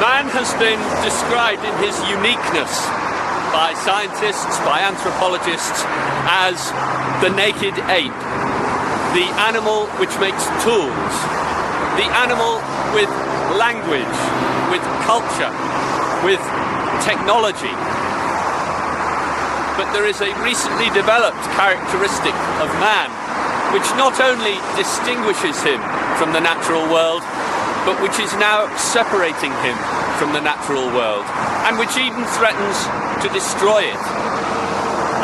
Man has been described in his uniqueness by scientists, by anthropologists, as the naked ape, the animal which makes tools, the animal with language, with culture, with technology. But there is a recently developed characteristic of man which not only distinguishes him from the natural world, but which is now separating him from the natural world, and which even threatens to destroy it.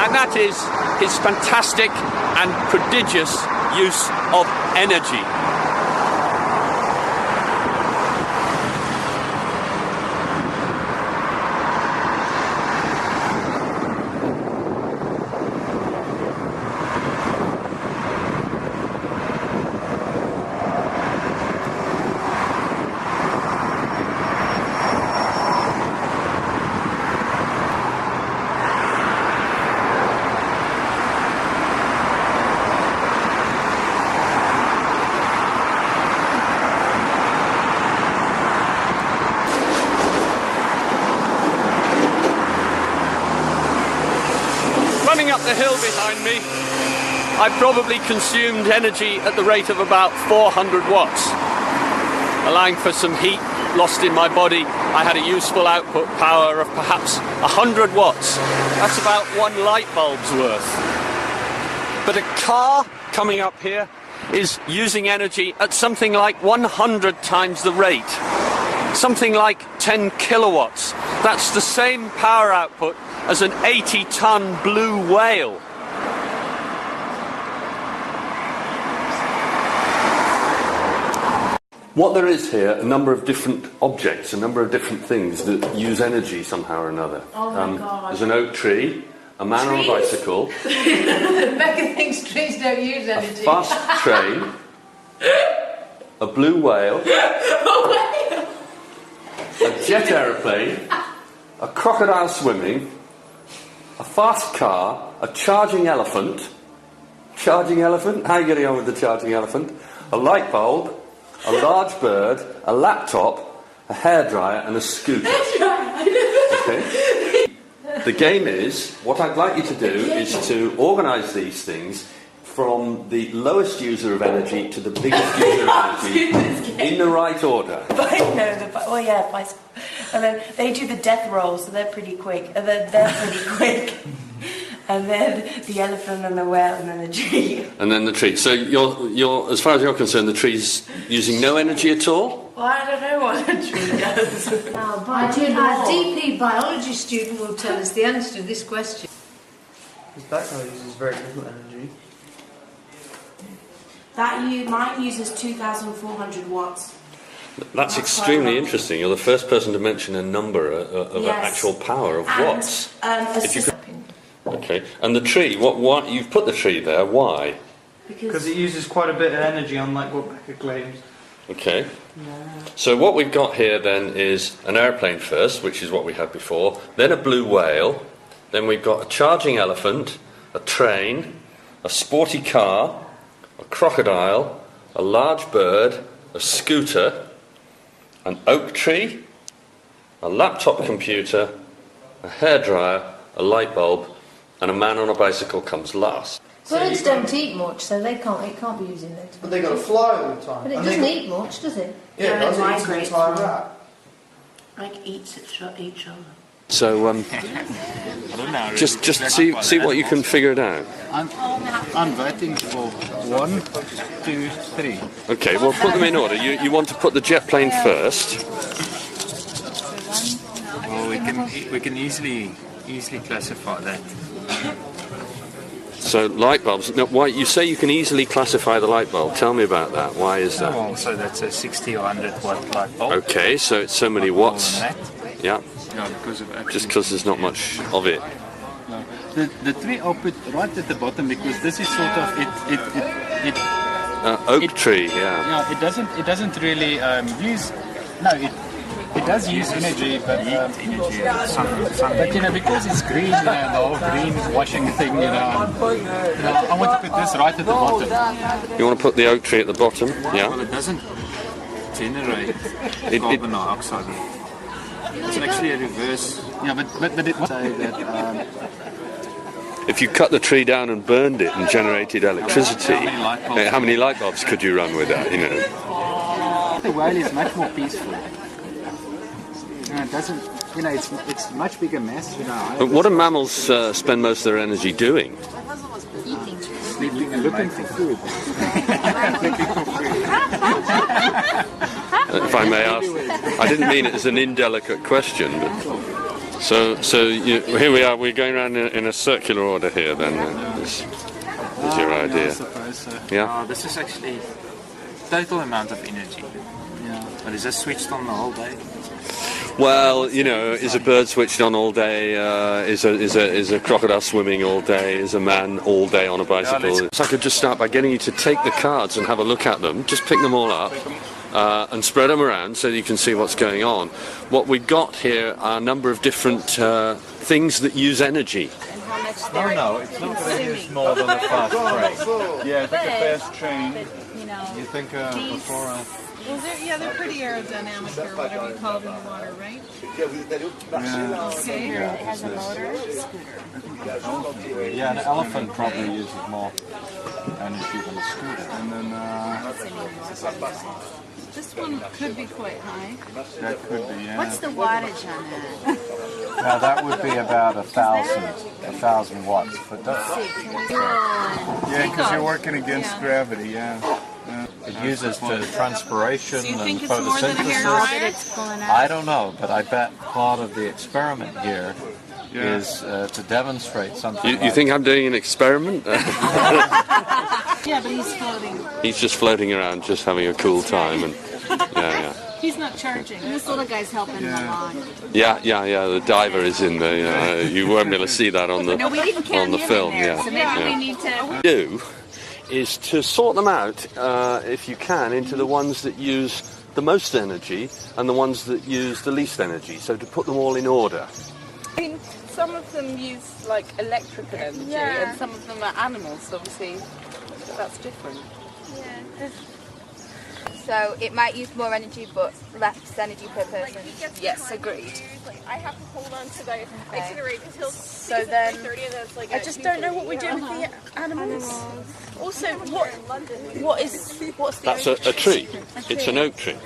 And that is his fantastic and prodigious use of energy. Running up the hill behind me, I probably consumed energy at the rate of about 400 watts. Allowing for some heat lost in my body, I had a useful output power of perhaps 100 watts. That's about one light bulb's worth. But a car coming up here is using energy at something like 100 times the rate. Something like 10 kilowatts. That's the same power output as an 80-ton blue whale. What there is here, a number of different objects, a number of different things that use energy somehow or another. Oh my God. There's an oak tree, a man on a bicycle, Becca thinks trees don't use energy. a fast train, a blue whale, a jet aeroplane, a crocodile swimming, a fast car, a charging elephant. Charging elephant? How are you getting on with the charging elephant? A light bulb, a large bird, a laptop, a hairdryer and a scooter. Okay? The game is, what I'd like you to do is to organise these things from the lowest user of energy to the biggest user of energy in the right order. And then they do the death roll, so they're pretty quick. And then they're pretty quick. And then the elephant and the whale and then the tree. And then the tree. So you're, as far as you're concerned, the tree's using no energy at all? Well, I don't know what a tree does. Our DP biology student will tell us the answer to this question. That guy uses very little energy. Mine uses 2,400 watts. That's extremely interesting. You're the first person to mention a number of actual power of watts. If you could... Okay, and the tree, what you've put the tree there, why? Because it uses quite a bit of energy, unlike what Becca claims. Okay. So what we've got here then is an airplane first, which is what we had before, then a blue whale, then we've got a charging elephant, a train, a sporty car, a crocodile, a large bird, a scooter, an oak tree, a laptop computer, a hairdryer, a light bulb, and a man on a bicycle comes last. Birds don't eat much, so it can't be using it. But they've got to fly all the time. But it doesn't eat much, does it? Yeah, it does. It eats an entire rat. Like eats each other. So just see what you can figure it out. I'm waiting for 1, 2, 3. Okay, well put them in order. You want to put the jet plane first. Well, we can easily classify that. So light bulbs. Now, why you say you can easily classify the light bulb? Tell me about that. Why is that? Well, so that's a 60 or 100 watt light bulb. Okay, so it's so many watts. Yeah. Yeah, because of Just because there's not much of it. No. The tree I'll put right at the bottom because this is sort of it. Oak tree. Yeah. Yeah, it doesn't really use. No, it does use energy, but but because it's green, the whole green washing thing, I want to put this right at the bottom. You want to put the oak tree at the bottom? Yeah. Well, it doesn't generate carbon dioxide. It's actually a reverse. Yeah, but it would say that If you cut the tree down and burned it and generated electricity, How many light bulbs? how many light bulbs could you run with that? You know, the whale is much more peaceful. It doesn't. You know, it's much bigger mess. You know. but what do mammals spend most of their energy doing? Sleeping and looking for food. If I may ask, I didn't mean it as an indelicate question, but here we are. We're going around in a circular order here. Then is your I idea? suppose so. Yeah. This is actually total amount of energy. Yeah. But is this switched on the whole day? Well, you know, is a bird switched on all day? Is a crocodile swimming all day? Is a man all day on a bicycle? So I could just start by getting you to take the cards and have a look at them. Just pick them all up and spread them around so that you can see what's going on. What we've got here are a number of different things that use energy. No, it's not going to use more than a fast train. Yeah, I think a fast train. You think before a... Well, they're pretty aerodynamic or whatever you call them in the water, right? Okay. It has a motor. Yeah, an elephant probably uses more energy than a scooter. And then This one could be quite high. that could be, yeah. What's the wattage on that? Now that would be about 1,000 watts. But yeah, because you're working against gravity, yeah. It uses the transpiration Do you and think it's more than a hair photosynthesis. dryer? I don't know, but I bet part of the experiment here is to demonstrate something. You think I'm doing an experiment? Yeah, but he's floating. He's just floating around, just having a cool time, and yeah. He's not charging. This little guy's helping him along. Yeah. The diver is in the. You won't be able to see that on the on the film. Yeah. So maybe we need to... Do is to sort them out, if you can, into the ones that use the most energy and the ones that use the least energy. So to put them all in order. I mean, some of them use like electrical energy, and some of them are animals. So obviously, that's different. Yeah. So it might use more energy, but less energy per person. Yes, agreed. I have to hold on to the itinerary because he'll So then, like I just don't know what we do with the animals. Also, what's the That's a tree. It's an oak tree.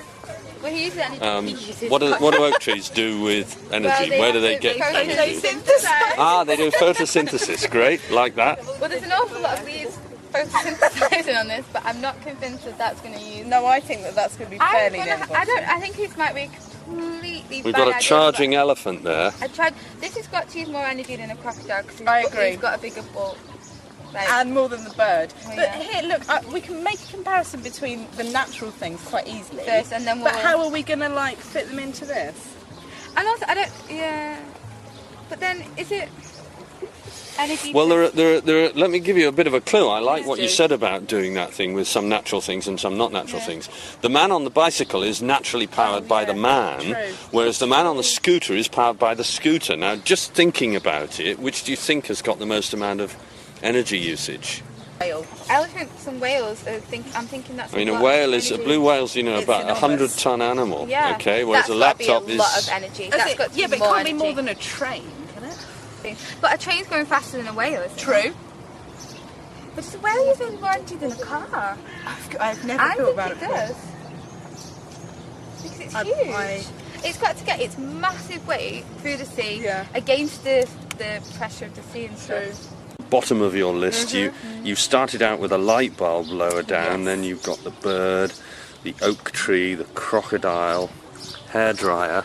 Well, he uses energy. What do oak trees do with energy? Well, Where do they get energy? Photosynthesis. They do photosynthesis. Great, like that. Well, there's an awful lot of weird photosynthesizing on this, but I'm not convinced that that's going to use. No, I think that's going to be fairly nimble. I think this might be completely. We've bad got a idea, charging elephant there. This has got to use more energy than a crocodile because I agree. He's got a bigger bulk. And more than the bird. Oh, but yeah. here, look, we can make a comparison between the natural things quite easily. First, and then but how are we going to like fit them into this? And also, I don't. Yeah. But then, is it energy? Well, there are. Let me give you a bit of a clue. I like what you said about doing that thing with some natural things and some not natural things. The man on the bicycle is naturally powered by the man, whereas the man on the scooter is powered by the scooter. Now, just thinking about it, which do you think has got the most amount of energy usage? Elephants and whales. I'm thinking that's. I mean, a blue whale's, about a 100-ton animal. Yeah. Okay, whereas a laptop is. A lot of energy. That's got to but it can't be more than a train, can it? But a train's going faster than a whale, isn't it? True. But a whale uses more energy than a car. I've never thought about it before. Does. Because it's huge. It's got to get its massive weight through the sea against the pressure of the sea and stuff. Bottom of your list, you started out with a light bulb lower down, then you've got the bird, the oak tree, the crocodile, hairdryer,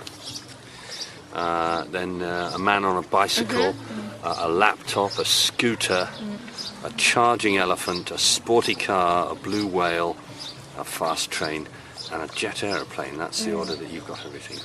then a man on a bicycle, a laptop, a scooter, a charging elephant, a sporty car, a blue whale, a fast train, and a jet aeroplane. That's the order that you've got everything.